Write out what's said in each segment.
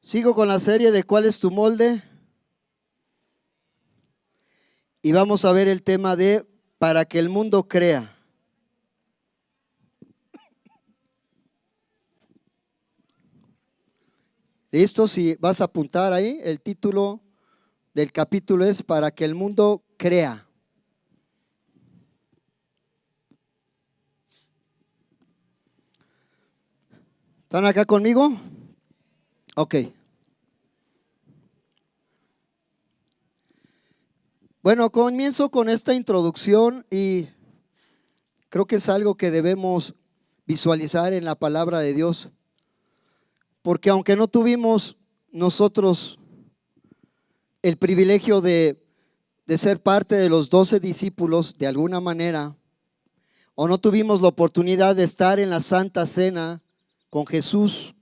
Sigo con la serie de ¿cuál es tu molde? Y vamos a ver el tema de para que el mundo crea. ¿Listo? Si vas a apuntar ahí, el título del capítulo es para que el mundo crea. ¿Están acá conmigo? Ok. Bueno, comienzo con esta introducción y creo que es algo que debemos visualizar en la palabra de Dios. Porque aunque no tuvimos nosotros el privilegio de ser parte de los 12 discípulos de alguna manera, o no tuvimos la oportunidad de estar en la Santa Cena con Jesús,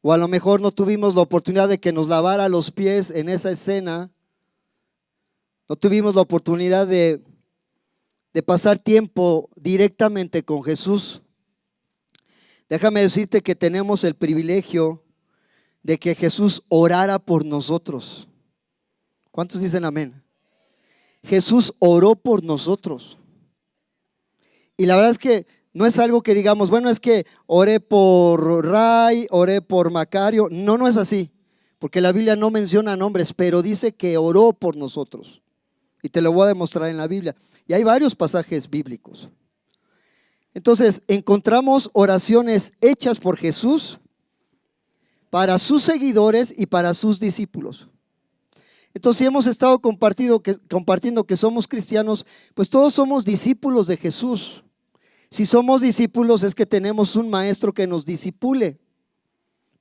o a lo mejor no tuvimos la oportunidad de que nos lavara los pies en esa escena, no tuvimos la oportunidad de pasar tiempo directamente con Jesús. Déjame decirte que tenemos el privilegio de que Jesús orara por nosotros. ¿Cuántos dicen amén? Jesús oró por nosotros. Y la verdad es que no es algo que digamos, bueno, es que oré por Ray, oré por Macario. No, no es así, porque la Biblia no menciona nombres, pero dice que oró por nosotros. Y te lo voy a demostrar en la Biblia. Y hay varios pasajes bíblicos. Entonces, encontramos oraciones hechas por Jesús para sus seguidores y para sus discípulos. Entonces, si hemos estado compartiendo que somos cristianos, pues todos somos discípulos de Jesús. Si somos discípulos es que tenemos un maestro que nos discipule,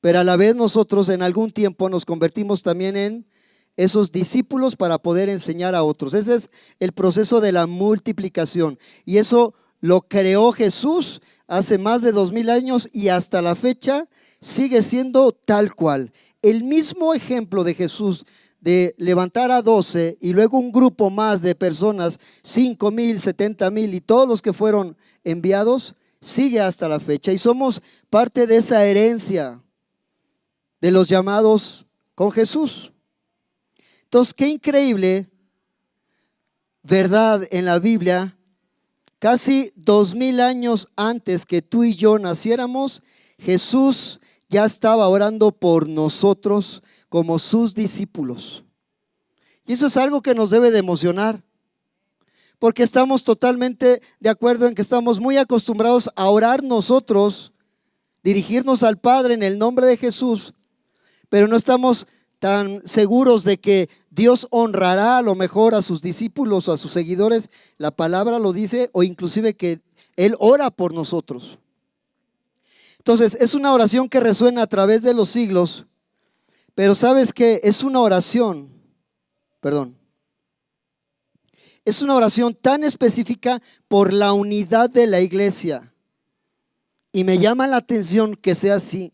pero a la vez nosotros en algún tiempo nos convertimos también en esos discípulos para poder enseñar a otros. Ese es el proceso de la multiplicación y eso lo creó Jesús hace más de 2000 años y hasta la fecha sigue siendo tal cual. El mismo ejemplo de Jesús de levantar a 12 y luego un grupo más de personas, 5,000, 70,000 y todos los que fueron enviados, sigue hasta la fecha y somos parte de esa herencia de los llamados con Jesús. Entonces, qué increíble verdad en la Biblia. Casi 2000 años antes que tú y yo naciéramos, Jesús ya estaba orando por nosotros como sus discípulos. Y eso es algo que nos debe de emocionar, porque estamos totalmente de acuerdo en que estamos muy acostumbrados a orar nosotros, dirigirnos al Padre en el nombre de Jesús, pero no estamos tan seguros de que Dios honrará a lo mejor a sus discípulos o a sus seguidores. La palabra lo dice, o inclusive que Él ora por nosotros. Entonces es una oración que resuena a través de los siglos, pero ¿sabes qué? Es una oración tan específica por la unidad de la iglesia. Y me llama la atención que sea así,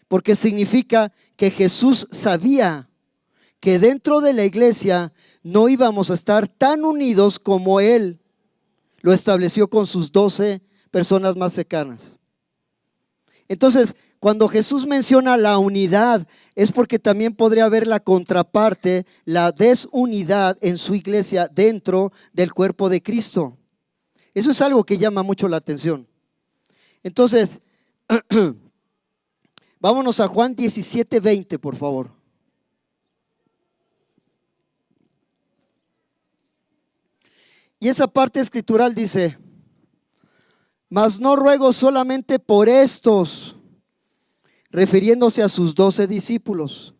porque significa que Jesús sabía que dentro de la iglesia no íbamos a estar tan unidos como Él lo estableció con sus 12 personas más cercanas. Entonces, cuando Jesús menciona la unidad, es porque también podría haber la contraparte, la desunidad en su iglesia dentro del cuerpo de Cristo. Eso es algo que llama mucho la atención. Entonces, vámonos a Juan 17:20, por favor. Y esa parte escritural dice: mas no ruego solamente por estos, refiriéndose a sus 12 discípulos,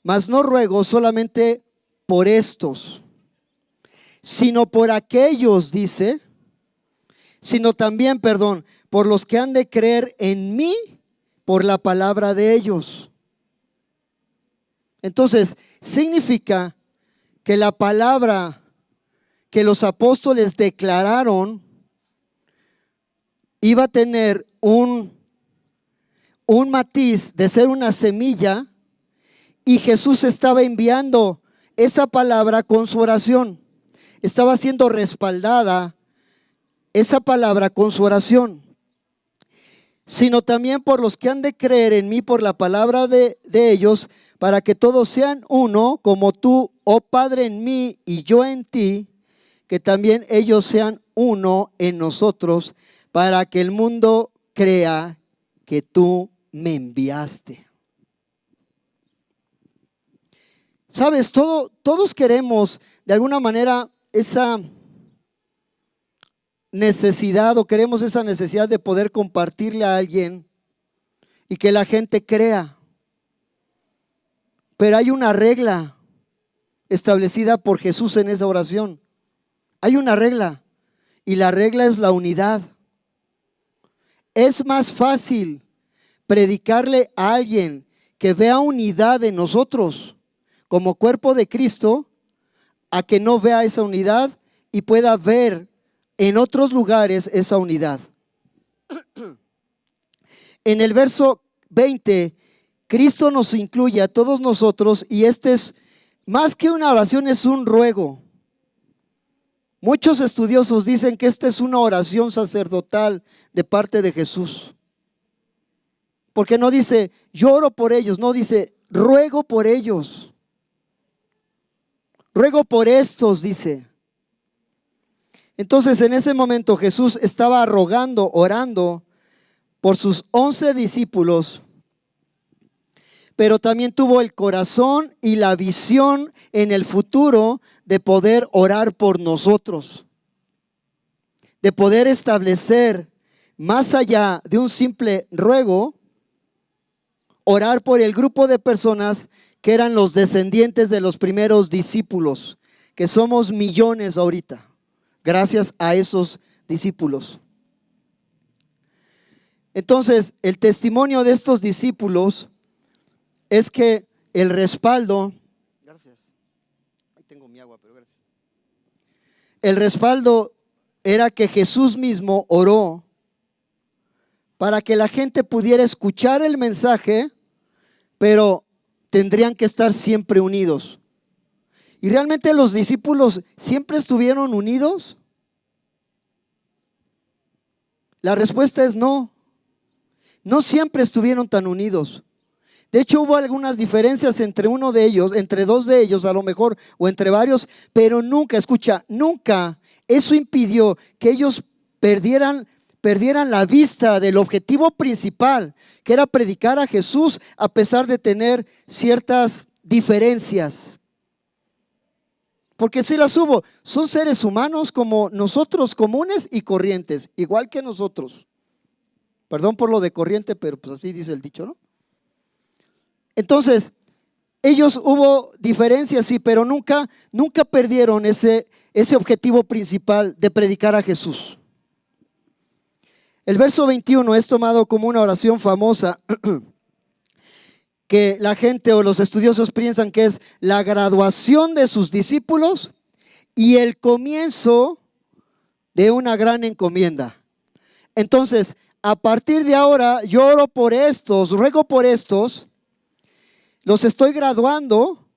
mas no ruego solamente por estos, sino por aquellos, dice, sino también, por los que han de creer en mí por la palabra de ellos. Entonces, significa que la palabra que los apóstoles declararon iba a tener un matiz de ser una semilla, y Jesús estaba enviando esa palabra con su oración. Estaba siendo respaldada esa palabra con su oración. sino también por los que han de creer en mí por la palabra de ellos, para que todos sean uno, como tú, oh Padre, en mí y yo en ti, que también ellos sean uno en nosotros, para que el mundo crea que tú me enviaste. Sabes, todos queremos de alguna manera esa necesidad, o queremos esa necesidad de poder compartirle a alguien y que la gente crea. Pero hay una regla establecida por Jesús en esa oración. Hay una regla, y la regla es la unidad. Es más fácil predicarle a alguien que vea unidad en nosotros como cuerpo de Cristo, a que no vea esa unidad y pueda ver en otros lugares esa unidad. En el verso 20, Cristo nos incluye a todos nosotros, y este es más que una oración, es un ruego. Muchos estudiosos dicen que esta es una oración sacerdotal de parte de Jesús. Porque no dice, yo oro por ellos, no, dice, ruego por ellos. Ruego por estos, dice. Entonces, en ese momento Jesús estaba rogando, orando por sus 11 discípulos, pero también tuvo el corazón y la visión en el futuro de poder orar por nosotros, de poder establecer, más allá de un simple ruego, orar por el grupo de personas que eran los descendientes de los primeros discípulos, que somos millones ahorita, gracias a esos discípulos. Entonces, el testimonio de estos discípulos es que el respaldo, gracias, ahí tengo mi agua, pero gracias. El respaldo era que Jesús mismo oró para que la gente pudiera escuchar el mensaje, pero tendrían que estar siempre unidos. ¿Y realmente los discípulos siempre estuvieron unidos? La respuesta es no. No siempre estuvieron tan unidos. De hecho, hubo algunas diferencias entre uno de ellos, entre dos de ellos a lo mejor, o entre varios, pero nunca, escucha, nunca eso impidió que ellos perdieran la vista del objetivo principal, que era predicar a Jesús a pesar de tener ciertas diferencias. Porque sí las hubo, son seres humanos como nosotros, comunes y corrientes, igual que nosotros. Perdón por lo de corriente, pero pues así dice el dicho, ¿no? Entonces, ellos hubo diferencias, sí, pero nunca perdieron ese objetivo principal de predicar a Jesús. El verso 21 es tomado como una oración famosa que la gente o los estudiosos piensan que es la graduación de sus discípulos y el comienzo de una gran encomienda. Entonces, a partir de ahora, yo oro por estos, ruego por estos, los estoy graduando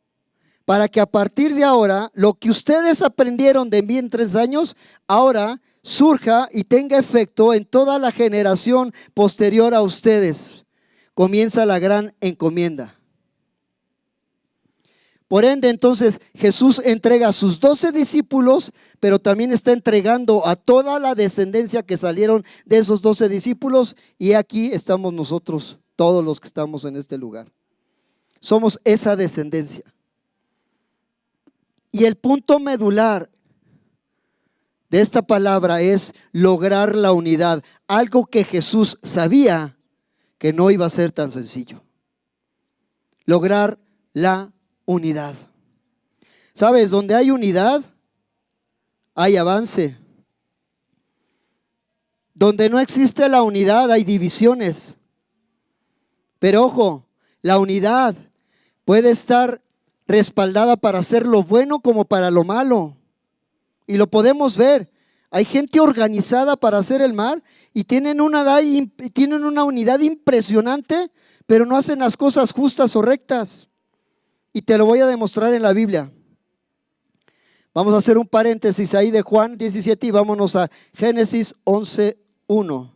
para que a partir de ahora, lo que ustedes aprendieron de mí en 3 años, ahora surja y tenga efecto en toda la generación posterior a ustedes. Comienza la gran encomienda. Por ende, entonces, Jesús entrega a sus 12 discípulos, pero también está entregando a toda la descendencia que salieron de esos 12 discípulos, y aquí estamos nosotros, todos los que estamos en este lugar. Somos esa descendencia. Y el punto medular de esta palabra es lograr la unidad, algo que Jesús sabía que no iba a ser tan sencillo. Lograr la unidad. ¿Sabes? Donde hay unidad, hay avance. Donde no existe la unidad, hay divisiones. Pero ojo, la unidad puede estar respaldada para hacer lo bueno como para lo malo. Y lo podemos ver. Hay gente organizada para hacer el mal y tienen una unidad impresionante, pero no hacen las cosas justas o rectas. Y te lo voy a demostrar en la Biblia. Vamos a hacer un paréntesis ahí de Juan 17 y vámonos a Génesis 11:1.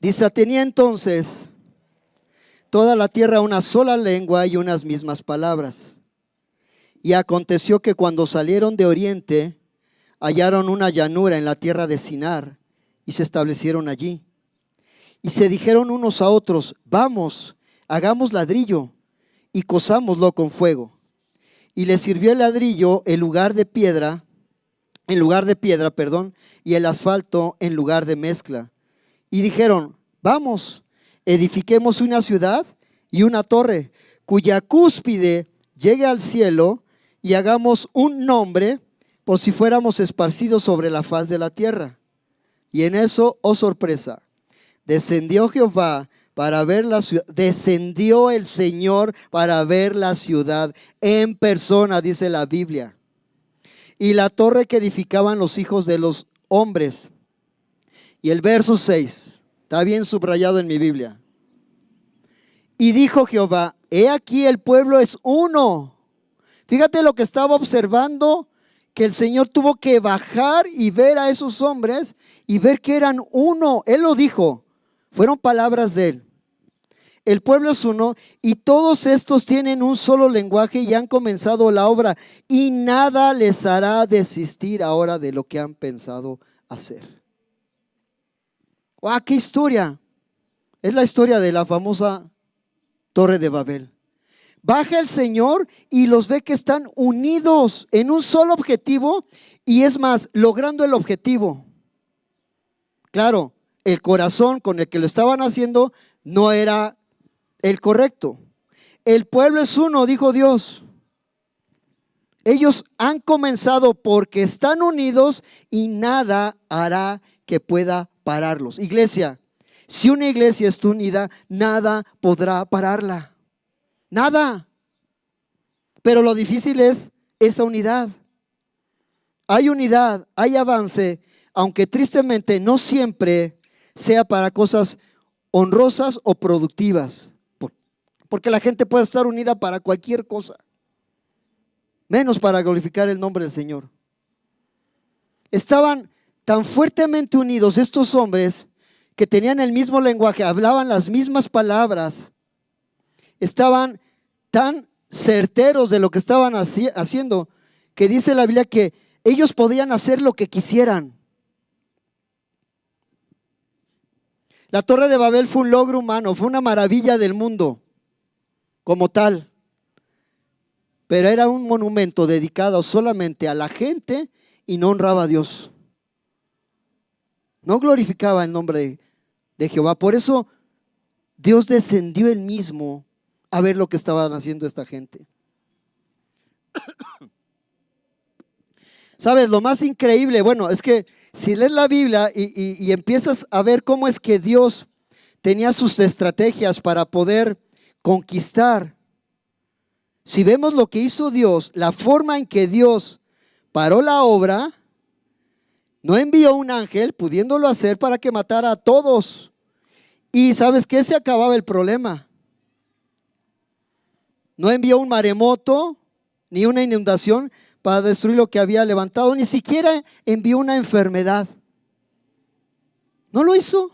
Dice, tenía entonces toda la tierra una sola lengua y unas mismas palabras. Y aconteció que cuando salieron de oriente, hallaron una llanura en la tierra de Sinar y se establecieron allí. Y se dijeron unos a otros, vamos, hagamos ladrillo y cosámoslo con fuego. Y les sirvió el ladrillo en lugar de piedra, y el asfalto en lugar de mezcla. Y dijeron, vamos, edifiquemos una ciudad y una torre, cuya cúspide llegue al cielo, y hagamos un nombre por si fuéramos esparcidos sobre la faz de la tierra. Y en eso, oh sorpresa, descendió Jehová para ver la ciudad, descendió el Señor para ver la ciudad en persona, dice la Biblia. Y la torre que edificaban los hijos de los hombres. Y el verso 6, está bien subrayado en mi Biblia. Y dijo Jehová, he aquí el pueblo es uno. Fíjate lo que estaba observando, que el Señor tuvo que bajar y ver a esos hombres y ver que eran uno. Él lo dijo, fueron palabras de él. El pueblo es uno y todos estos tienen un solo lenguaje y han comenzado la obra y nada les hará desistir ahora de lo que han pensado hacer. ¡Wow! ¡Qué historia! Es la historia de la famosa Torre de Babel. Baja el Señor y los ve que están unidos en un solo objetivo y es más, logrando el objetivo. Claro, el corazón con el que lo estaban haciendo no era el correcto. El pueblo es uno, dijo Dios. Ellos han comenzado porque están unidos y nada hará que pueda pararlos. Iglesia, si una iglesia está unida, nada podrá pararla. Nada. Pero lo difícil es esa unidad. Hay unidad, hay avance, aunque tristemente no siempre sea para cosas honrosas o productivas. Porque la gente puede estar unida para cualquier cosa, menos para glorificar el nombre del Señor. Estaban tan fuertemente unidos estos hombres que tenían el mismo lenguaje, hablaban las mismas palabras, estaban tan certeros de lo que estaban haciendo, que dice la Biblia que ellos podían hacer lo que quisieran. La Torre de Babel fue un logro humano, fue una maravilla del mundo como tal, pero era un monumento dedicado solamente a la gente y no honraba a Dios. No glorificaba el nombre de Jehová. Por eso Dios descendió él mismo a ver lo que estaban haciendo esta gente. ¿Sabes? Lo más increíble, bueno, es que si lees la Biblia y empiezas a ver cómo es que Dios tenía sus estrategias para poder conquistar. Si vemos lo que hizo Dios, la forma en que Dios paró la obra, no envió un ángel pudiéndolo hacer para que matara a todos. Y ¿sabes qué? Se acababa el problema. No envió un maremoto ni una inundación para destruir lo que había levantado, ni siquiera envió una enfermedad. No lo hizo.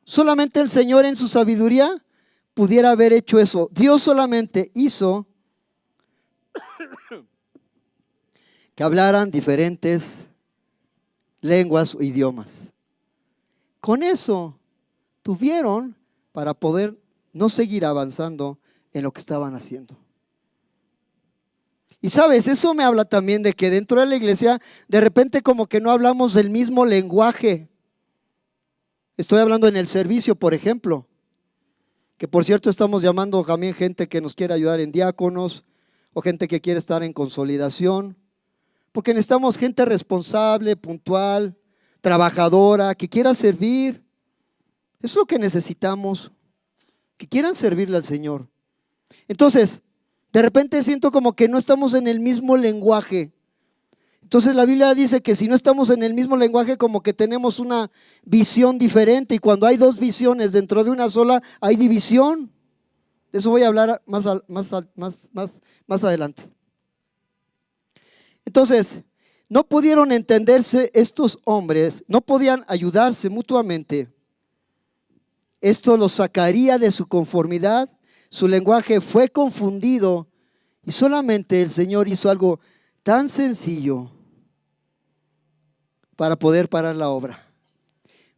Solamente el Señor en su sabiduría pudiera haber hecho eso. Dios solamente hizo que hablaran diferentes lenguas o idiomas. Con eso tuvieron para poder no seguir avanzando en lo que estaban haciendo. Y sabes, eso me habla también de que dentro de la iglesia de repente como que no hablamos del mismo lenguaje. Estoy hablando en el servicio, por ejemplo, que por cierto estamos llamando también gente que nos quiere ayudar en diáconos o gente que quiere estar en consolidación, porque necesitamos gente responsable, puntual, trabajadora, que quiera servir. Eso es lo que necesitamos, que quieran servirle al Señor. Entonces, de repente siento como que no estamos en el mismo lenguaje. Entonces la Biblia dice que si no estamos en el mismo lenguaje, como que tenemos una visión diferente. Y cuando hay dos visiones dentro de una sola, hay división. De eso voy a hablar más adelante. Entonces, no pudieron entenderse estos hombres, no podían ayudarse mutuamente. Esto los sacaría de su conformidad. Su lenguaje fue confundido y solamente el Señor hizo algo tan sencillo para poder parar la obra.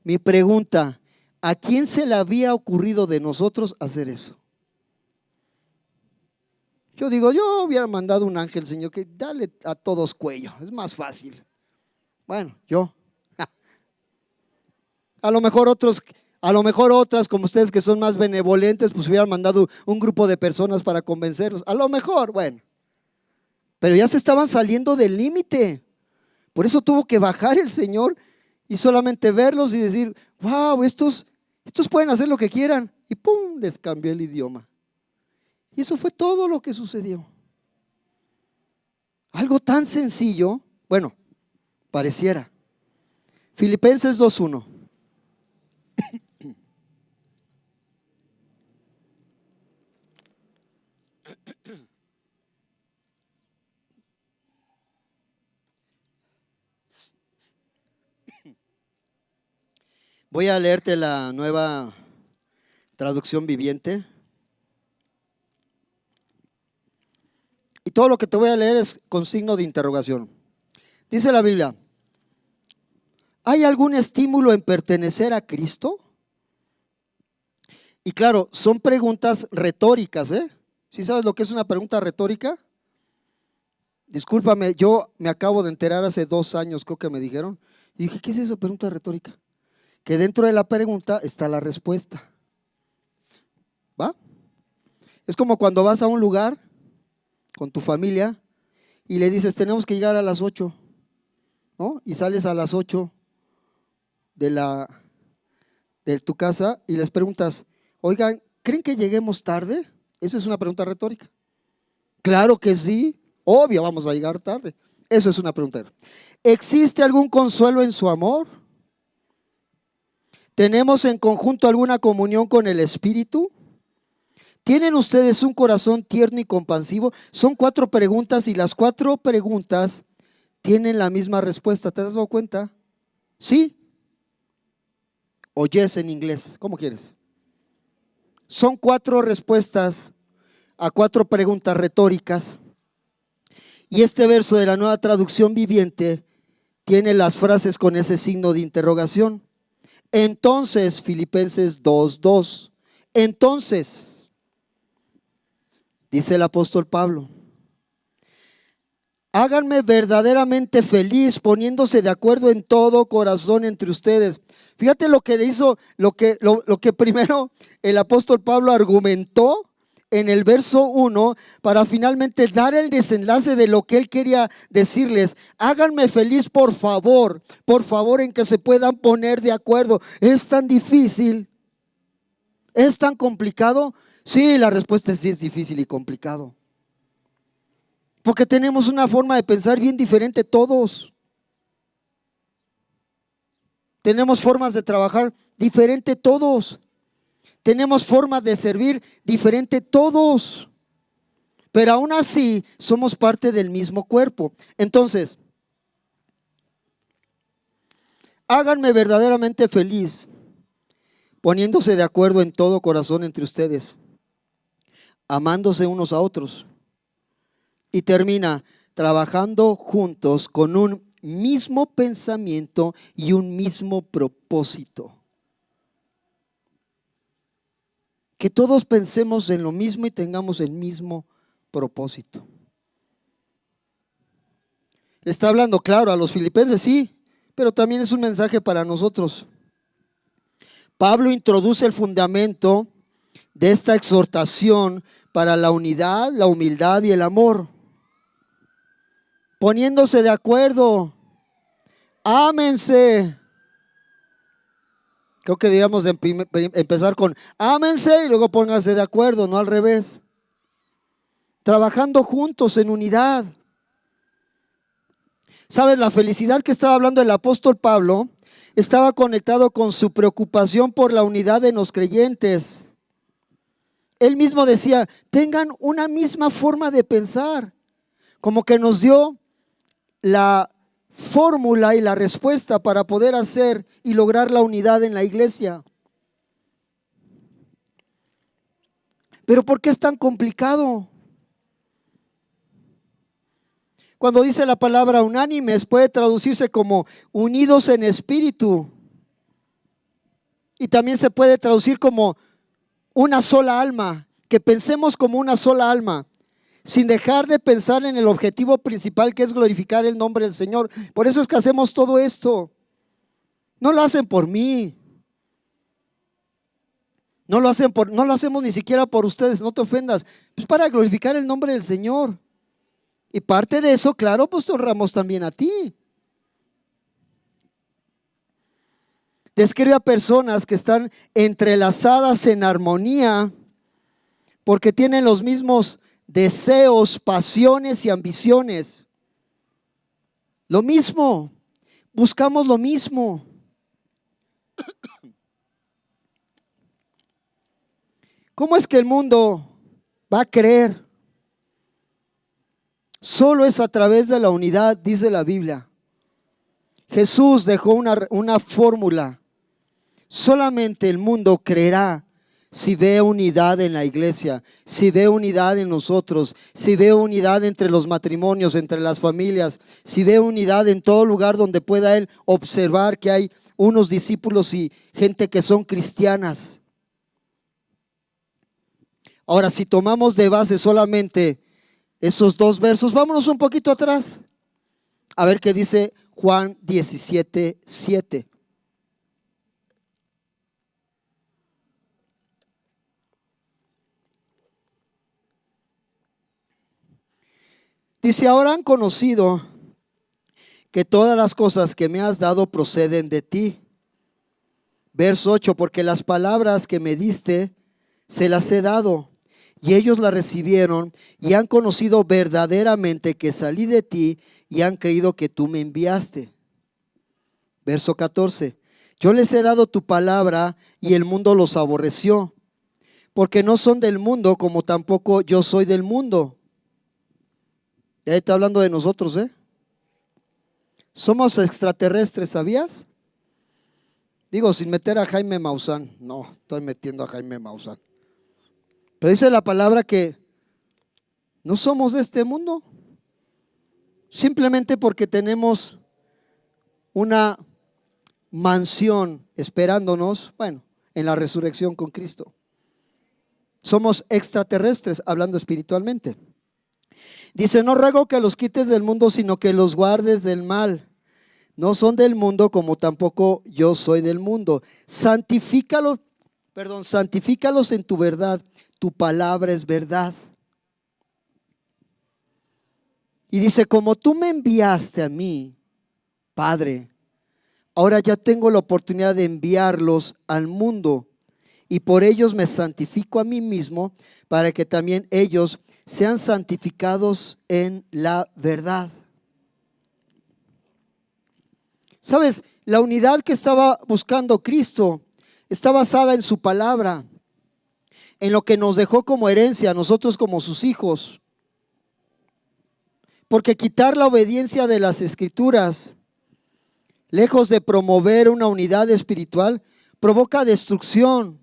Mi pregunta, ¿a quién se le había ocurrido de nosotros hacer eso? Yo digo, yo hubiera mandado un ángel, Señor, que dale a todos cuello, es más fácil. Bueno, yo. A lo mejor otras como ustedes que son más benevolentes, pues hubieran mandado un grupo de personas para convencerlos. A lo mejor, bueno. Pero ya se estaban saliendo del límite. Por eso tuvo que bajar el Señor y solamente verlos y decir, wow, estos pueden hacer lo que quieran. Y pum, les cambió el idioma. Y eso fue todo lo que sucedió. Algo tan sencillo, bueno, pareciera. Filipenses 2:1. Voy a leerte la nueva traducción viviente. Y todo lo que te voy a leer es con signo de interrogación. Dice la Biblia, ¿hay algún estímulo en pertenecer a Cristo? Y claro, son preguntas retóricas, ¿eh? ¿Sí sabes lo que es una pregunta retórica? Discúlpame, yo me acabo de enterar hace 2 años, creo que me dijeron. Y dije, ¿qué es eso, pregunta retórica? Que dentro de la pregunta está la respuesta. ¿Va? Es como cuando vas a un lugar con tu familia y le dices, tenemos que llegar a las 8, ¿no? Y sales a las 8 de tu casa y les preguntas, oigan, ¿creen que lleguemos tarde? Esa es una pregunta retórica. Claro que sí, obvio vamos a llegar tarde. Eso es una pregunta. ¿Existe algún consuelo en su amor? ¿Tenemos en conjunto alguna comunión con el Espíritu? ¿Tienen ustedes un corazón tierno y compasivo? Son 4 preguntas y las 4 preguntas tienen la misma respuesta. ¿Te has dado cuenta? Sí o yes en inglés, ¿cómo quieres? Son 4 respuestas a 4 preguntas retóricas. Y este verso de la Nueva Traducción Viviente tiene las frases con ese signo de interrogación. Entonces, Filipenses 2:2. Entonces, dice el apóstol Pablo, háganme verdaderamente feliz poniéndose de acuerdo en todo corazón entre ustedes. Fíjate lo que hizo, lo que primero el apóstol Pablo argumentó en el verso 1 para finalmente dar el desenlace de lo que él quería decirles. Háganme feliz, por favor en que se puedan poner de acuerdo. ¿Es tan difícil? ¿Es tan complicado? Sí, la respuesta es sí, es difícil y complicado. Porque tenemos una forma de pensar bien diferente todos. Tenemos formas de trabajar diferente todos. Tenemos formas de servir diferente todos. Pero aún así somos parte del mismo cuerpo. Entonces, háganme verdaderamente feliz poniéndose de acuerdo en todo corazón entre ustedes, amándose unos a otros. Y termina trabajando juntos con un mismo pensamiento y un mismo propósito. Que todos pensemos en lo mismo y tengamos el mismo propósito. Le está hablando, claro, a los filipenses, sí, pero también es un mensaje para nosotros. Pablo introduce el fundamento de esta exhortación para la unidad, la humildad y el amor. Poniéndose de acuerdo, ámense. Creo que debíamos de empezar con ámense y luego pónganse de acuerdo, no al revés. Trabajando juntos en unidad. ¿Sabes? La felicidad que estaba hablando el apóstol Pablo estaba conectado con su preocupación por la unidad de los creyentes. Él mismo decía, tengan una misma forma de pensar, como que nos dio la fórmula y la respuesta para poder hacer y lograr la unidad en la iglesia. Pero ¿por qué es tan complicado? Cuando dice la palabra unánimes, puede traducirse como unidos en espíritu. Y también se puede traducir como una sola alma, que pensemos como una sola alma, sin dejar de pensar en el objetivo principal, que es glorificar el nombre del Señor. Por eso es que hacemos todo esto. No lo hacen por mí. No lo hacemos ni siquiera por ustedes, no te ofendas. Es para glorificar el nombre del Señor. Y parte de eso, claro, pues te honramos también a ti. Describe a personas que están entrelazadas en armonía porque tienen los mismos deseos, pasiones y ambiciones. Lo mismo, buscamos lo mismo. ¿Cómo es que el mundo va a creer? Solo es a través de la unidad, dice la Biblia. Jesús dejó una fórmula. Solamente el mundo creerá si ve unidad en la iglesia, si ve unidad en nosotros, si ve unidad entre los matrimonios, entre las familias, si ve unidad en todo lugar donde pueda él observar que hay unos discípulos y gente que son cristianas. Ahora, si tomamos de base solamente esos dos versos, vámonos un poquito atrás, a ver qué dice Juan 17:7. Dice: ahora han conocido que todas las cosas que me has dado proceden de ti. Verso 8: porque las palabras que me diste se las he dado, y ellos las recibieron y han conocido verdaderamente que salí de ti y han creído que tú me enviaste. Verso 14: yo les he dado tu palabra y el mundo los aborreció, porque no son del mundo como tampoco yo soy del mundo. Ya está hablando de nosotros, ¿eh? Somos extraterrestres, ¿sabías? Digo, sin meter a Jaime Maussan. No, estoy metiendo a Jaime Maussan. Pero dice la palabra que no somos de este mundo. Simplemente porque tenemos una mansión esperándonos, bueno, en la resurrección con Cristo. Somos extraterrestres, hablando espiritualmente. Dice: no ruego que los quites del mundo, sino que los guardes del mal. No son del mundo como tampoco yo soy del mundo. Santifícalos en tu verdad. Tu palabra es verdad. Y dice: como tú me enviaste a mí, Padre, ahora ya tengo la oportunidad de enviarlos al mundo. Y por ellos me santifico a mí mismo, para que también ellos sean santificados en la verdad. ¿Sabes? La unidad que estaba buscando Cristo está basada en su palabra, en lo que nos dejó como herencia a nosotros como sus hijos. Porque quitar la obediencia de las Escrituras, lejos de promover una unidad espiritual, provoca destrucción,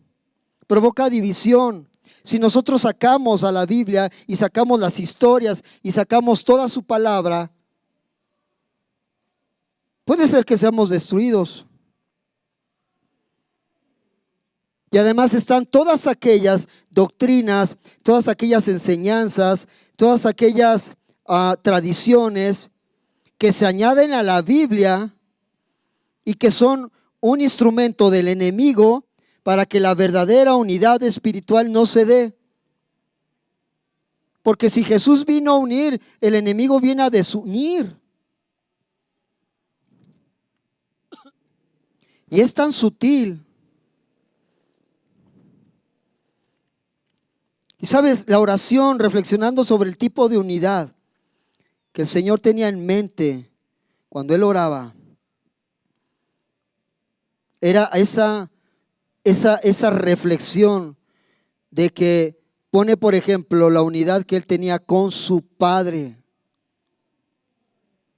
provoca división. Si nosotros sacamos a la Biblia y sacamos las historias y sacamos toda su palabra, puede ser que seamos destruidos. Y además están todas aquellas doctrinas, todas aquellas enseñanzas, todas aquellas tradiciones que se añaden a la Biblia y que son un instrumento del enemigo para que la verdadera unidad espiritual no se dé. Porque si Jesús vino a unir, el enemigo viene a desunir. Y es tan sutil. Y sabes, la oración, reflexionando sobre el tipo de unidad que el Señor tenía en mente cuando Él oraba, era esa reflexión de que pone, por ejemplo, la unidad que Él tenía con su Padre.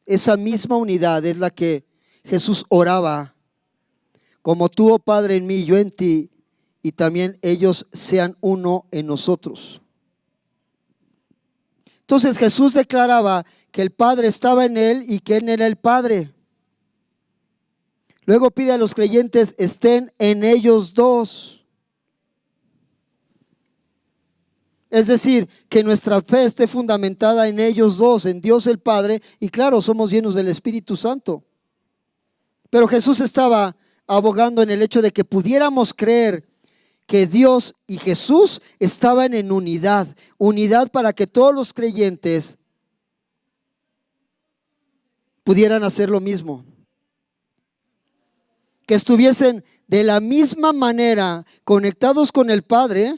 Esa misma unidad es la que Jesús oraba: como tú, oh Padre, en mí, yo en ti, y también ellos sean uno en nosotros. Entonces Jesús declaraba que el Padre estaba en él y que él era el Padre. Luego pide a los creyentes estén en ellos dos. Es decir, que nuestra fe esté fundamentada en ellos dos, en Dios el Padre, y claro, somos llenos del Espíritu Santo. Pero Jesús estaba abogando en el hecho de que pudiéramos creer que Dios y Jesús estaban en unidad, unidad para que todos los creyentes pudieran hacer lo mismo, que estuviesen de la misma manera conectados con el Padre,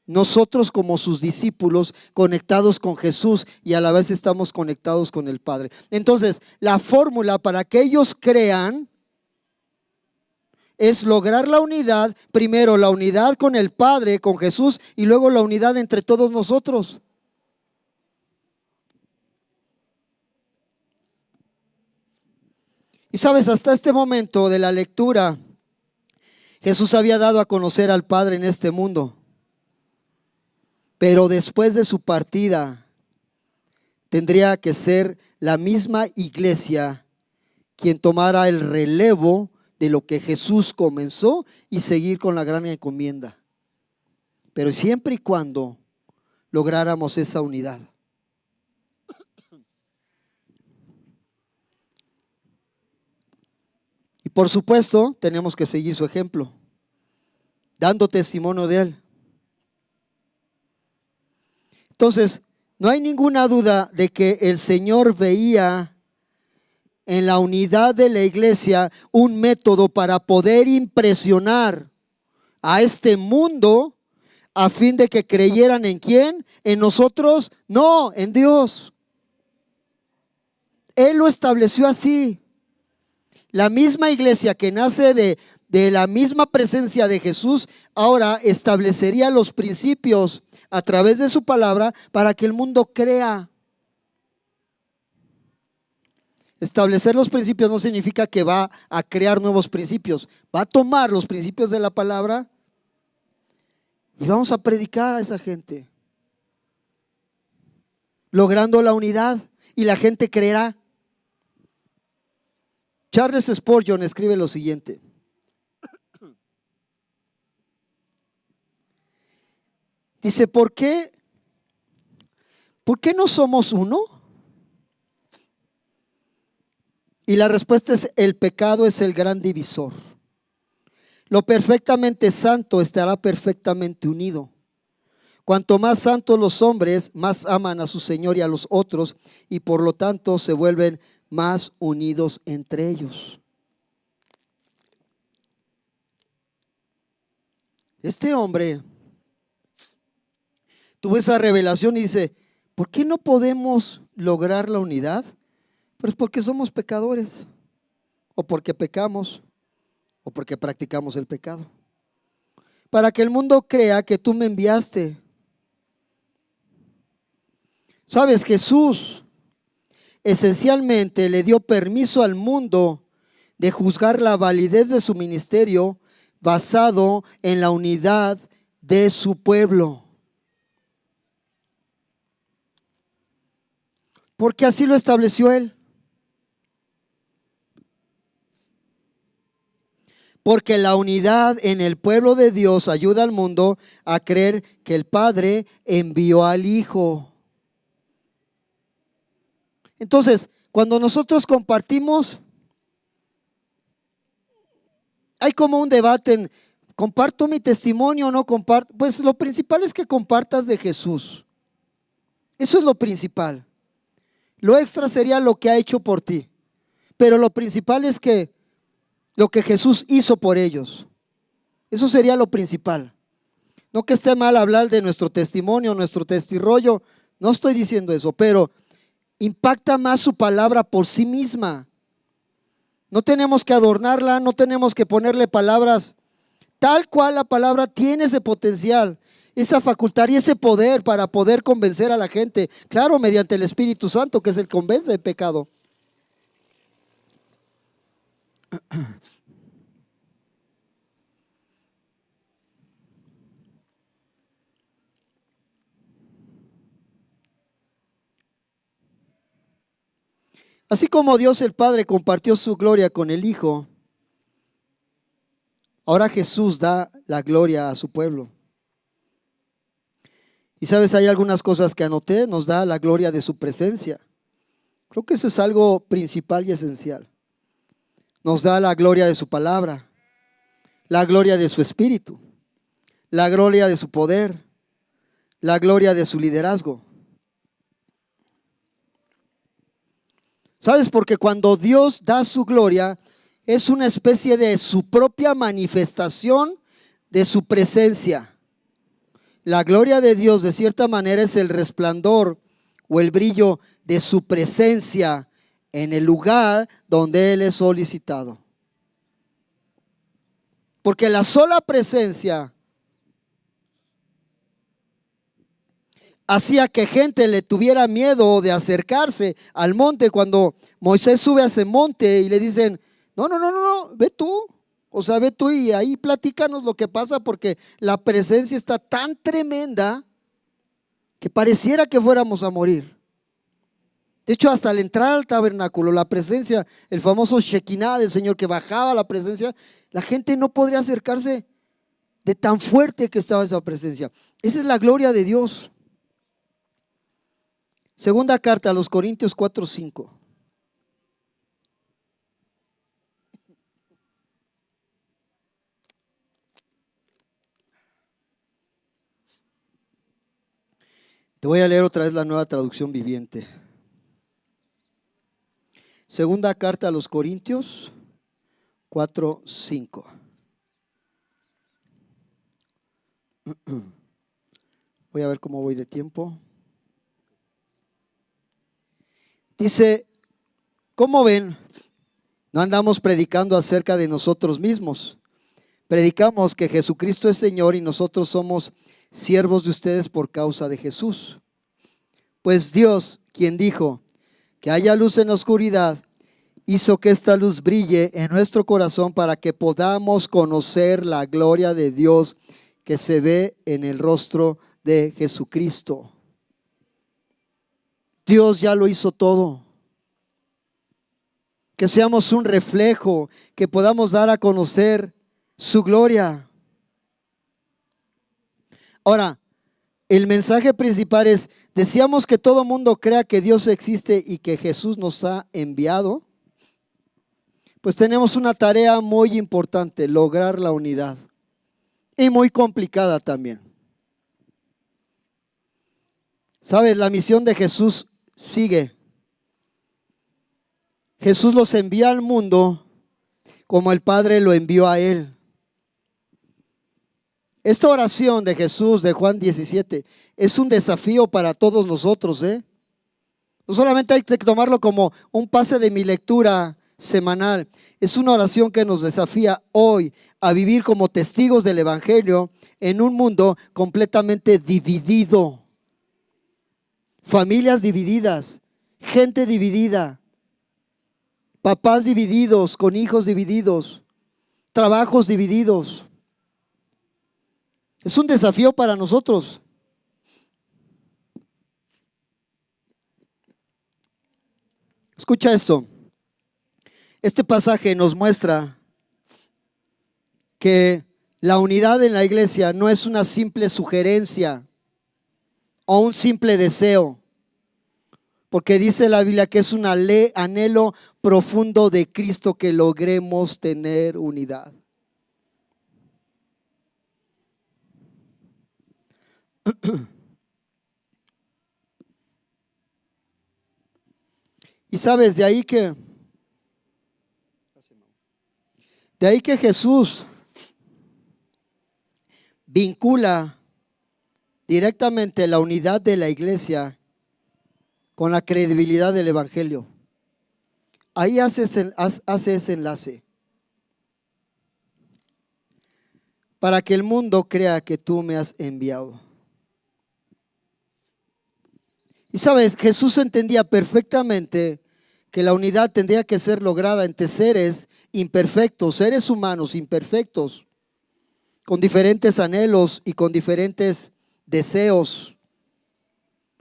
nosotros como sus discípulos conectados con Jesús y a la vez estamos conectados con el Padre. Entonces, la fórmula para que ellos crean es lograr la unidad, primero la unidad con el Padre, con Jesús, y luego la unidad entre todos nosotros. Y sabes, hasta este momento de la lectura, Jesús había dado a conocer al Padre en este mundo. Pero después de su partida, tendría que ser la misma iglesia quien tomara el relevo de lo que Jesús comenzó y seguir con la gran encomienda. Pero siempre y cuando lográramos esa unidad. Y por supuesto, tenemos que seguir su ejemplo, dando testimonio de él. Entonces, no hay ninguna duda de que el Señor veía en la unidad de la iglesia un método para poder impresionar a este mundo a fin de que creyeran ¿en quién? ¿En nosotros? No, en Dios. Él lo estableció así. La misma iglesia que nace de la misma presencia de Jesús, ahora establecería los principios a través de su palabra para que el mundo crea. Establecer los principios no significa que va a crear nuevos principios. Va a tomar los principios de la palabra y vamos a predicar a esa gente, logrando la unidad, y la gente creerá. Charles Spurgeon escribe lo siguiente: dice, ¿por qué no somos uno? Y la respuesta es: el pecado es el gran divisor. Lo perfectamente santo estará perfectamente unido. Cuanto más santos los hombres, más aman a su Señor y a los otros, y por lo tanto se vuelven más unidos entre ellos. Este hombre tuvo esa revelación y dice: ¿por qué no podemos lograr la unidad? Pues porque somos pecadores, o porque pecamos, o porque practicamos el pecado. Para que el mundo crea que tú me enviaste. Sabes, Jesús esencialmente le dio permiso al mundo de juzgar la validez de su ministerio basado en la unidad de su pueblo. Porque así lo estableció él. Porque la unidad en el pueblo de Dios ayuda al mundo a creer que el Padre envió al Hijo. Entonces, cuando nosotros compartimos, hay como un debate en: ¿comparto mi testimonio o no comparto? Pues lo principal es que compartas de Jesús. Eso es lo principal. Lo extra sería lo que ha hecho por ti. Pero lo principal es que lo que Jesús hizo por ellos. Eso sería lo principal. No que esté mal hablar de nuestro testimonio, nuestro testirollo. No estoy diciendo eso, pero impacta más su palabra por sí misma. No tenemos que adornarla, no tenemos que ponerle palabras. Tal cual la palabra tiene ese potencial, esa facultad y ese poder para poder convencer a la gente. Claro, mediante el Espíritu Santo, que es el que convence del pecado. Así como Dios el Padre compartió su gloria con el Hijo, ahora Jesús da la gloria a su pueblo. Y sabes, hay algunas cosas que anoté, nos da la gloria de su presencia. Creo que eso es algo principal y esencial. Nos da la gloria de su palabra, la gloria de su espíritu, la gloria de su poder, la gloria de su liderazgo. ¿Sabes? Porque cuando Dios da su gloria, es una especie de su propia manifestación de su presencia. La gloria de Dios, de cierta manera, es el resplandor o el brillo de su presencia en el lugar donde Él es solicitado. Porque la sola presencia hacía que gente le tuviera miedo de acercarse al monte. Cuando Moisés sube a ese monte y le dicen, no, ve tú. O sea, ve tú y ahí platícanos lo que pasa, porque la presencia está tan tremenda que pareciera que fuéramos a morir. De hecho, hasta al entrar al tabernáculo, la presencia, el famoso Shekinah del Señor que bajaba la presencia, la gente no podría acercarse de tan fuerte que estaba esa presencia. Esa es la gloria de Dios. Segunda carta a los Corintios 4:5. Te voy a leer otra vez la Nueva Traducción Viviente. Segunda carta a los Corintios 4:5. Voy a ver cómo voy de tiempo. Dice, ¿cómo ven? No andamos predicando acerca de nosotros mismos. Predicamos que Jesucristo es Señor y nosotros somos siervos de ustedes por causa de Jesús. Pues Dios, quien dijo que haya luz en la oscuridad, hizo que esta luz brille en nuestro corazón para que podamos conocer la gloria de Dios que se ve en el rostro de Jesucristo. Dios ya lo hizo todo. Que seamos un reflejo, que podamos dar a conocer su gloria. Ahora, el mensaje principal es, deseamos que todo mundo crea que Dios existe y que Jesús nos ha enviado. Pues tenemos una tarea muy importante, lograr la unidad. Y muy complicada también. ¿Sabes? La misión de Jesús sigue. Jesús los envía al mundo como el Padre lo envió a Él. Esta oración de Jesús de Juan 17 es un desafío para todos nosotros. No solamente hay que tomarlo como un pase de mi lectura semanal, es una oración que nos desafía hoy a vivir como testigos del Evangelio en un mundo completamente dividido. Familias divididas, gente dividida, papás divididos, con hijos divididos, trabajos divididos. Es un desafío para nosotros. Escucha esto. Este pasaje nos muestra que la unidad en la iglesia no es una simple sugerencia o un simple deseo, porque dice la Biblia que es un anhelo profundo de Cristo que logremos tener unidad. Y sabes, de ahí que Jesús vincula directamente la unidad de la iglesia con la credibilidad del Evangelio. Ahí hace ese enlace. Para que el mundo crea que tú me has enviado. Y sabes, Jesús entendía perfectamente que la unidad tendría que ser lograda entre seres imperfectos, seres humanos imperfectos, con diferentes anhelos y con diferentes deseos,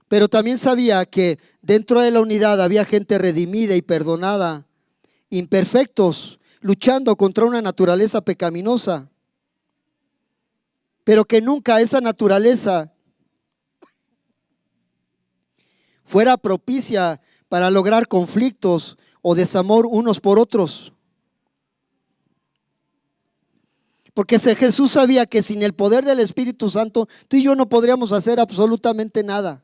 pero también sabía que dentro de la unidad había gente redimida y perdonada, imperfectos, luchando contra una naturaleza pecaminosa, pero que nunca esa naturaleza fuera propicia para lograr conflictos o desamor unos por otros. Porque Jesús sabía que sin el poder del Espíritu Santo, tú y yo no podríamos hacer absolutamente nada.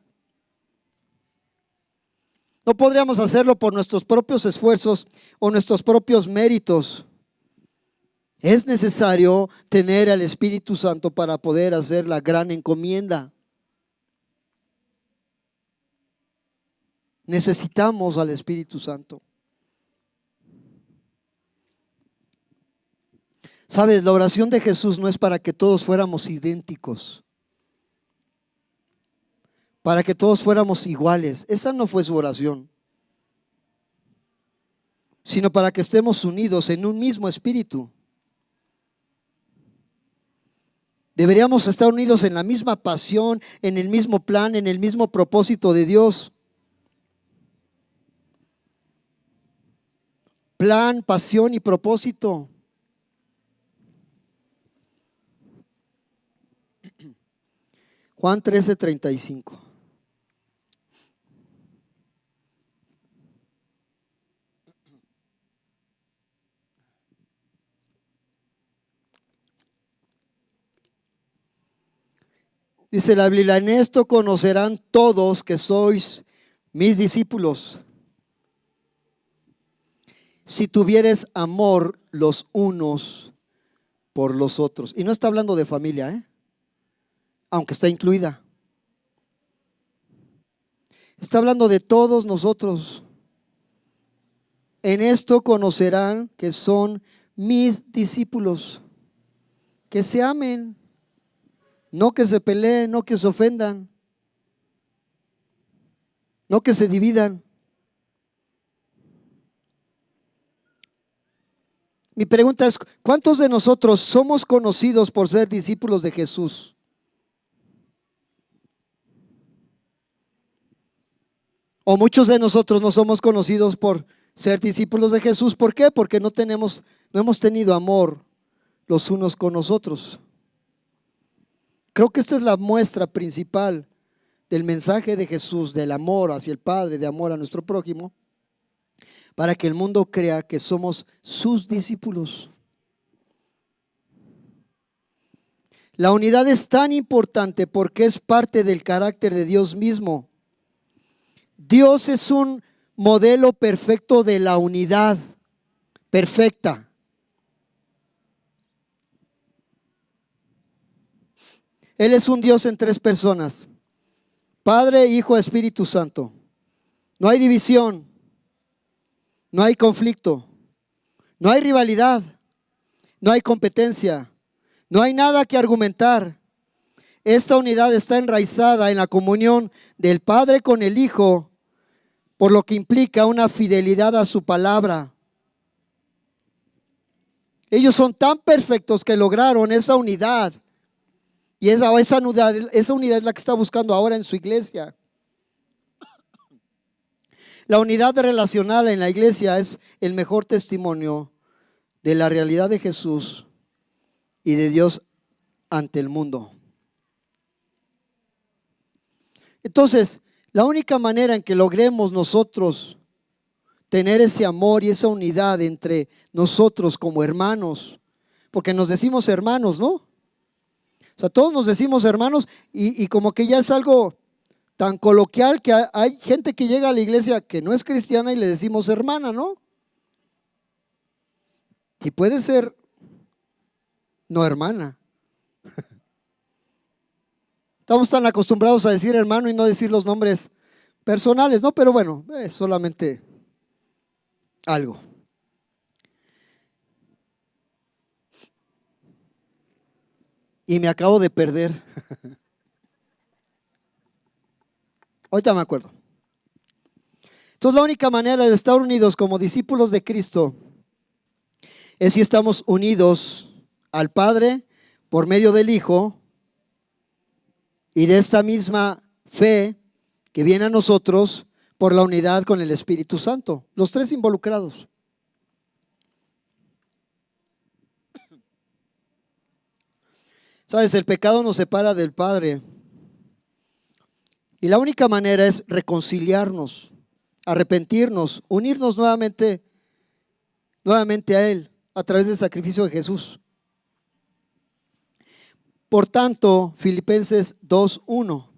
No podríamos hacerlo por nuestros propios esfuerzos o nuestros propios méritos. Es necesario tener al Espíritu Santo para poder hacer la gran encomienda. Necesitamos al Espíritu Santo. Sabes, la oración de Jesús no es para que todos fuéramos idénticos, para que todos fuéramos iguales. Esa no fue su oración, sino para que estemos unidos en un mismo espíritu. Deberíamos estar unidos en la misma pasión, en el mismo plan, en el mismo propósito de Dios. Plan, pasión y propósito. Juan 13:35. Dice la Biblia: en esto conocerán todos que sois mis discípulos, si tuvieres amor los unos por los otros. Y no está hablando de familia, aunque está incluida. Está hablando de todos nosotros. En esto conocerán que son mis discípulos, que se amen, no que se peleen, no que se ofendan, no que se dividan. Mi pregunta es: ¿cuántos de nosotros somos conocidos por ser discípulos de Jesús? O muchos de nosotros no somos conocidos por ser discípulos de Jesús. ¿Por qué? Porque no hemos tenido amor los unos con los otros. Creo que esta es la muestra principal del mensaje de Jesús, del amor hacia el Padre, de amor a nuestro prójimo, para que el mundo crea que somos sus discípulos. La unidad es tan importante porque es parte del carácter de Dios mismo. Dios es un modelo perfecto de la unidad perfecta. Él es un Dios en tres personas: Padre, Hijo, Espíritu Santo. No hay división, no hay conflicto, no hay rivalidad, no hay competencia, no hay nada que argumentar. Esta unidad está enraizada en la comunión del Padre con el Hijo, por lo que implica una fidelidad a su palabra. Ellos son tan perfectos que lograron esa unidad. Y esa unidad es la que está buscando ahora en su iglesia. La unidad relacional en la iglesia es el mejor testimonio de la realidad de Jesús y de Dios ante el mundo. Entonces, la única manera en que logremos nosotros tener ese amor y esa unidad entre nosotros como hermanos, porque nos decimos hermanos, ¿no? O sea, todos nos decimos hermanos y como que ya es algo tan coloquial que hay gente que llega a la iglesia que no es cristiana y le decimos hermana, ¿no? Y puede ser no hermana. Estamos tan acostumbrados a decir hermano y no decir los nombres personales, ¿no? Pero bueno, es solamente algo. Y me acabo de perder. Ahorita me acuerdo. Entonces, la única manera de estar unidos como discípulos de Cristo es si estamos unidos al Padre por medio del Hijo, y de esta misma fe que viene a nosotros por la unidad con el Espíritu Santo, los tres involucrados. Sabes, el pecado nos separa del Padre y la única manera es reconciliarnos, arrepentirnos, unirnos nuevamente a Él a través del sacrificio de Jesús. Por tanto, Filipenses 2:1.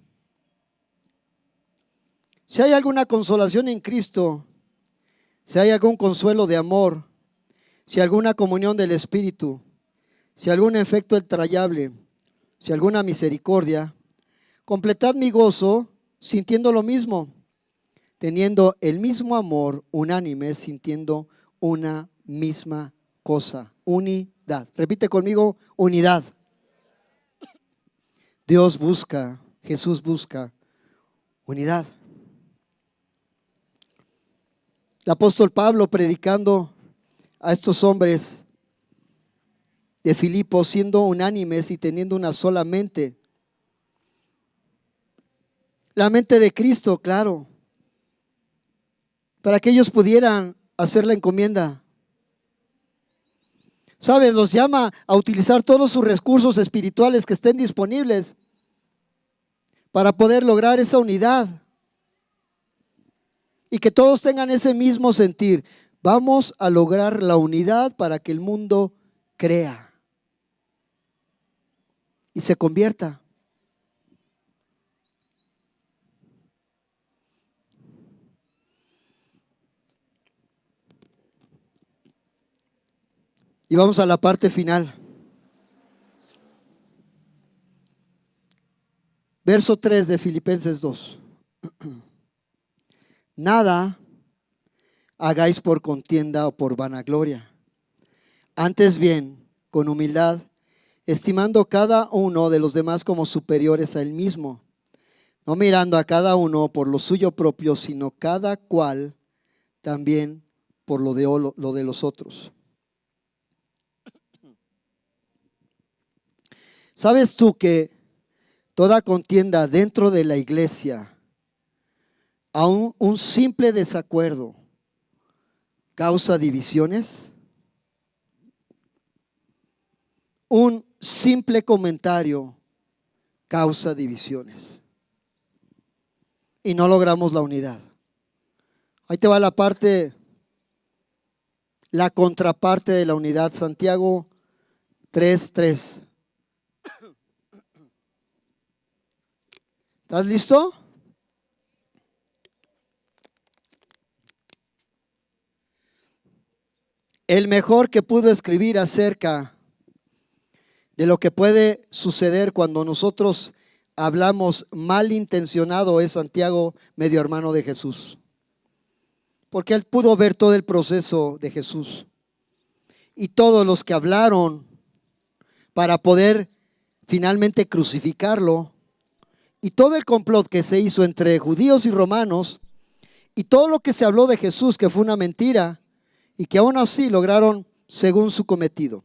Si hay alguna consolación en Cristo, si hay algún consuelo de amor, si alguna comunión del Espíritu, si algún efecto entrañable, si alguna misericordia, completad mi gozo sintiendo lo mismo, teniendo el mismo amor, unánime, sintiendo una misma cosa. Unidad. Repite conmigo, unidad. Dios busca, Jesús busca unidad. El apóstol Pablo, predicando a estos hombres de Filipos, siendo unánimes y teniendo una sola mente. La mente de Cristo, claro, para que ellos pudieran hacer la encomienda. ¿Sabes? Los llama a utilizar todos sus recursos espirituales que estén disponibles para poder lograr esa unidad. Y que todos tengan ese mismo sentir. Vamos a lograr la unidad para que el mundo crea y se convierta. Y vamos a la parte final. Verso 3 de Filipenses 2. Nada hagáis por contienda o por vanagloria. Antes bien, con humildad, estimando cada uno de los demás como superiores a él mismo, no mirando a cada uno por lo suyo propio, sino cada cual también por lo de los otros. ¿Sabes tú que toda contienda dentro de la iglesia, aún un simple desacuerdo, causa divisiones? Un simple comentario causa divisiones y no logramos la unidad. Ahí te va la contraparte de la unidad, Santiago 3:3. ¿Estás listo? El mejor que pudo escribir acerca de lo que puede suceder cuando nosotros hablamos malintencionado es Santiago, medio hermano de Jesús. Porque él pudo ver todo el proceso de Jesús. Y todos los que hablaron para poder finalmente crucificarlo, y todo el complot que se hizo entre judíos y romanos, y todo lo que se habló de Jesús, que fue una mentira, y que aún así lograron según su cometido.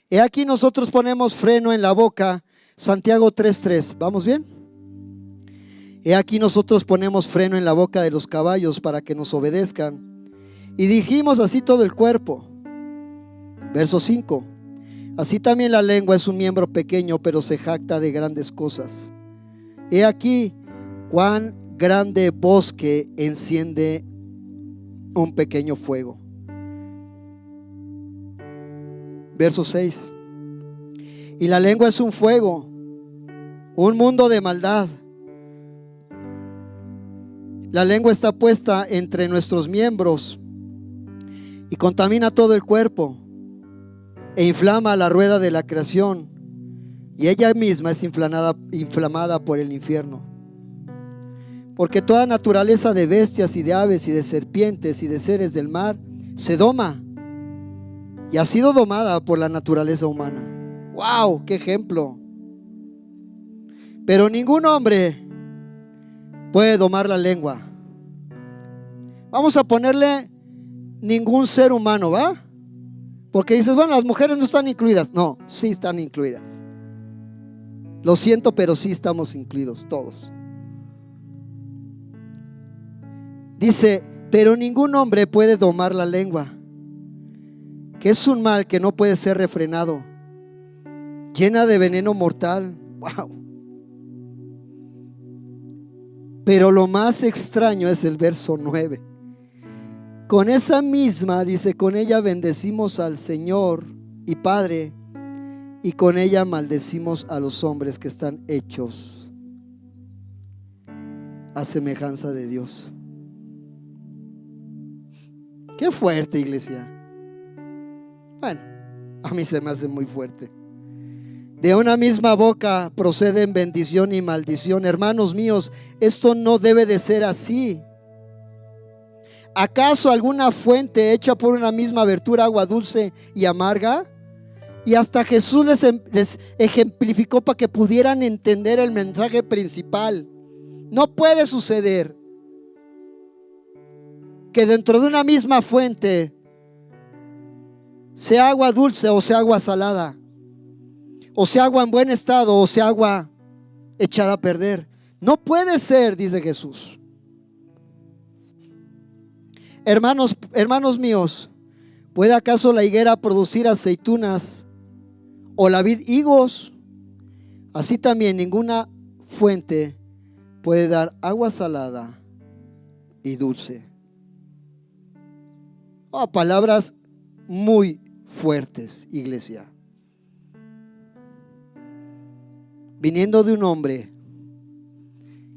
He aquí nosotros ponemos freno en la boca, Santiago 3:3, ¿vamos bien? He aquí nosotros ponemos freno en la boca de los caballos para que nos obedezcan, y dijimos así todo el cuerpo. Verso 5, así también la lengua es un miembro pequeño, pero se jacta de grandes cosas. He aquí cuán grande bosque enciende un pequeño fuego. Verso 6. Y la lengua es un fuego, un mundo de maldad. La lengua está puesta entre nuestros miembros y contamina todo el cuerpo e inflama la rueda de la creación, y ella misma es inflamada por el infierno. Porque toda naturaleza de bestias y de aves y de serpientes y de seres del mar se doma y ha sido domada por la naturaleza humana. ¡Wow! ¡Qué ejemplo! Pero ningún hombre puede domar la lengua. Vamos a ponerle ningún ser humano, ¿va? Porque dices, bueno, las mujeres no están incluidas. No, sí están incluidas. Lo siento, pero sí estamos incluidos todos. Dice, pero ningún hombre puede domar la lengua, que es un mal que no puede ser refrenado, llena de veneno mortal. Wow. Pero lo más extraño es el verso 9. Con esa misma, dice, con ella bendecimos al Señor y Padre, y con ella maldecimos a los hombres que están hechos a semejanza de Dios. Qué fuerte, iglesia. Bueno, a mí se me hace muy fuerte. De una misma boca proceden bendición y maldición. Hermanos míos, esto no debe de ser así. ¿Acaso alguna fuente hecha por una misma abertura, agua dulce y amarga? Y hasta Jesús les ejemplificó para que pudieran entender el mensaje principal. No puede suceder que dentro de una misma fuente sea agua dulce o sea agua salada, o sea agua en buen estado o sea agua echada a perder. No puede ser, dice Jesús. Hermanos míos, ¿puede acaso la higuera producir aceitunas o la vid higos? Así también ninguna fuente puede dar agua salada y dulce. Palabras muy fuertes, iglesia. Viniendo de un hombre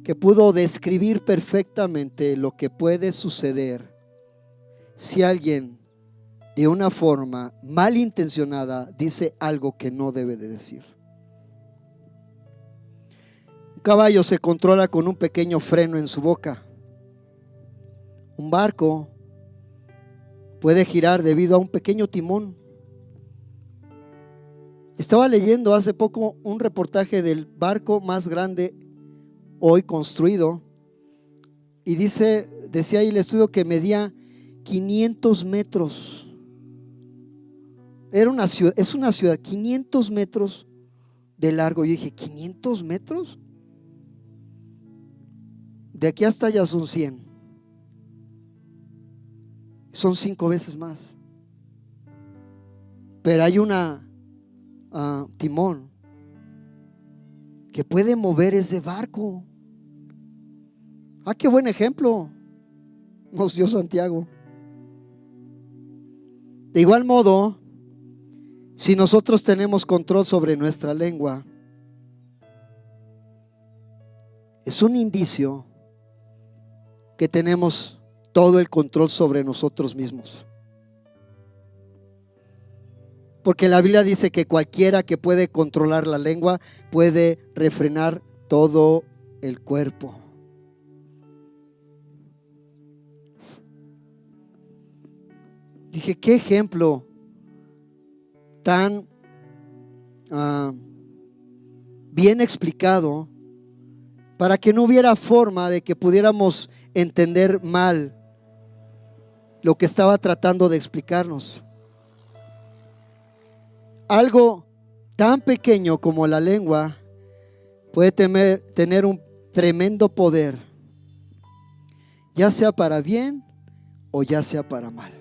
que pudo describir perfectamente lo que puede suceder si alguien de una forma malintencionada dice algo que no debe de decir. Un caballo se controla con un pequeño freno en su boca. Un barco puede girar debido a un pequeño timón. Estaba leyendo hace poco un reportaje del barco más grande hoy construido y decía ahí el estudio que medía 500 metros. Es una ciudad, 500 metros de largo. Yo dije, ¿500 metros? De aquí hasta allá son 100. Son 5 veces más. Pero hay una timón que puede mover ese barco. Qué buen ejemplo nos dio Santiago. De igual modo, si nosotros tenemos control sobre nuestra lengua, es un indicio que tenemos todo el control sobre nosotros mismos. Porque la Biblia dice que cualquiera que puede controlar la lengua puede refrenar todo el cuerpo. Dije, qué ejemplo tan bien explicado para que no hubiera forma de que pudiéramos entender mal lo que estaba tratando de explicarnos. Algo tan pequeño como la lengua puede tener un tremendo poder, ya sea para bien o ya sea para mal.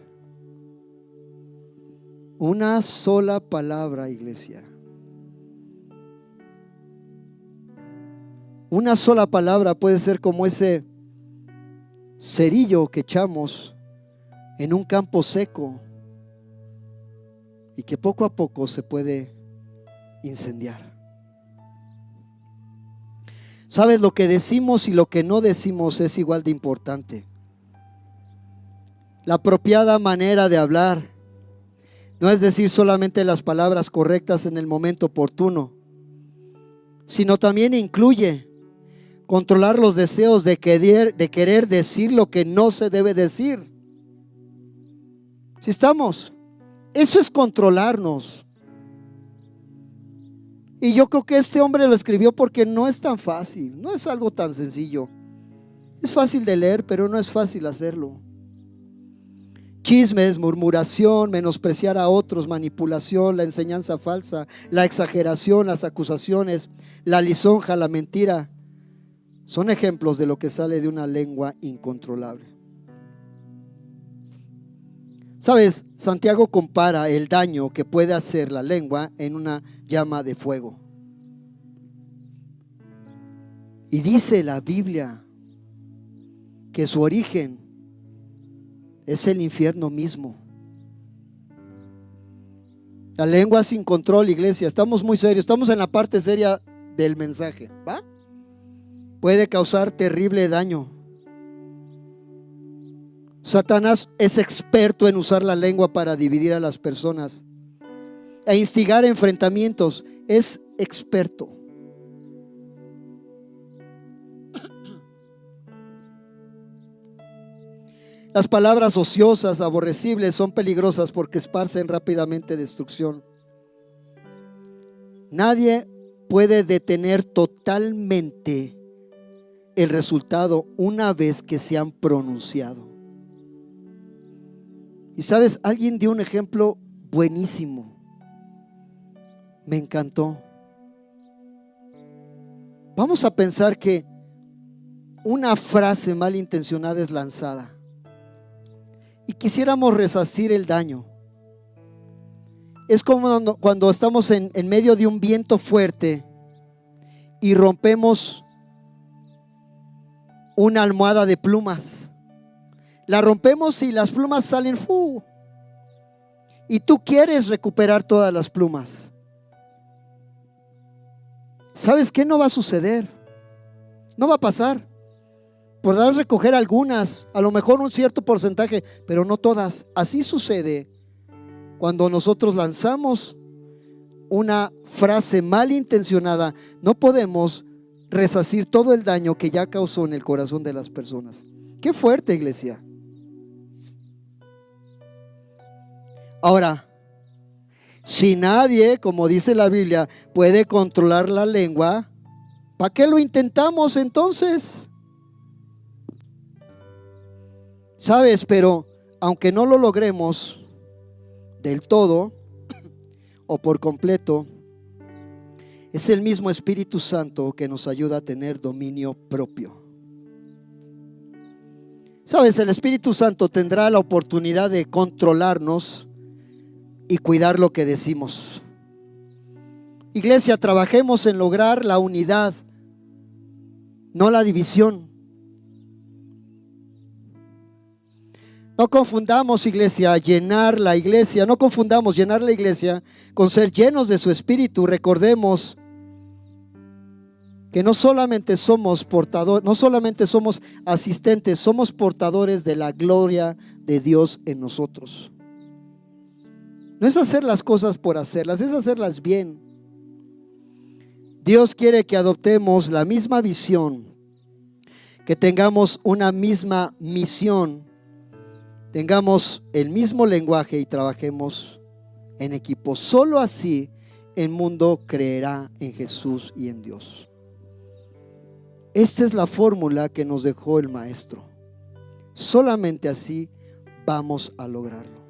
Una sola palabra, iglesia. Una sola palabra puede ser como ese cerillo que echamos en un campo seco y que poco a poco se puede incendiar. ¿Sabes? Lo que decimos y lo que no decimos es igual de importante. La apropiada manera de hablar no es decir solamente las palabras correctas en el momento oportuno, sino también incluye controlar los deseos de querer decir lo que no se debe decir. ¿Sí estamos? Eso es controlarnos. Y yo creo que este hombre lo escribió porque no es tan fácil, no es algo tan sencillo. Es fácil de leer, pero no es fácil hacerlo. Chismes, murmuración, menospreciar a otros, manipulación, la enseñanza falsa, la exageración, las acusaciones, la lisonja, la mentira, son ejemplos de lo que sale de una lengua incontrolable. Sabes, Santiago compara el daño que puede hacer la lengua en una llama de fuego. Y dice la Biblia que su origen es el infierno mismo. La lengua sin control, iglesia, estamos muy serios, estamos en la parte seria del mensaje, ¿va? Puede causar terrible daño. Satanás es experto en usar la lengua para dividir a las personas e instigar enfrentamientos. Es experto. Las palabras ociosas, aborrecibles, son peligrosas porque esparcen rápidamente destrucción. Nadie puede detener totalmente el resultado una vez que se han pronunciado. Y sabes, alguien dio un ejemplo buenísimo. Me encantó. Vamos a pensar que una frase malintencionada es lanzada y quisiéramos resarcir el daño. Es como cuando estamos en medio de un viento fuerte y rompemos una almohada de plumas. La rompemos y las plumas salen ¡fu! Y tú quieres recuperar todas las plumas. ¿Sabes qué? No va a suceder. No va a pasar. Podrás recoger algunas, a lo mejor un cierto porcentaje, pero no todas. Así sucede cuando nosotros lanzamos una frase malintencionada. No podemos resarcir todo el daño que ya causó en el corazón de las personas. Qué fuerte, iglesia. Ahora, si nadie, como dice la Biblia, puede controlar la lengua, ¿para qué lo intentamos entonces? ¿Sabes? Pero aunque no lo logremos del todo o por completo, es el mismo Espíritu Santo que nos ayuda a tener dominio propio. ¿Sabes? El Espíritu Santo tendrá la oportunidad de controlarnos y cuidar lo que decimos. Iglesia, trabajemos en lograr la unidad, no la división. No confundamos, iglesia, llenar la iglesia. No confundamos llenar la iglesia con ser llenos de su Espíritu. Recordemos que no solamente somos portadores, no solamente somos asistentes, somos portadores de la gloria de Dios en nosotros. No es hacer las cosas por hacerlas, es hacerlas bien. Dios quiere que adoptemos la misma visión, que tengamos una misma misión, tengamos el mismo lenguaje y trabajemos en equipo. Solo así el mundo creerá en Jesús y en Dios. Esta es la fórmula que nos dejó el Maestro. Solamente así vamos a lograrlo.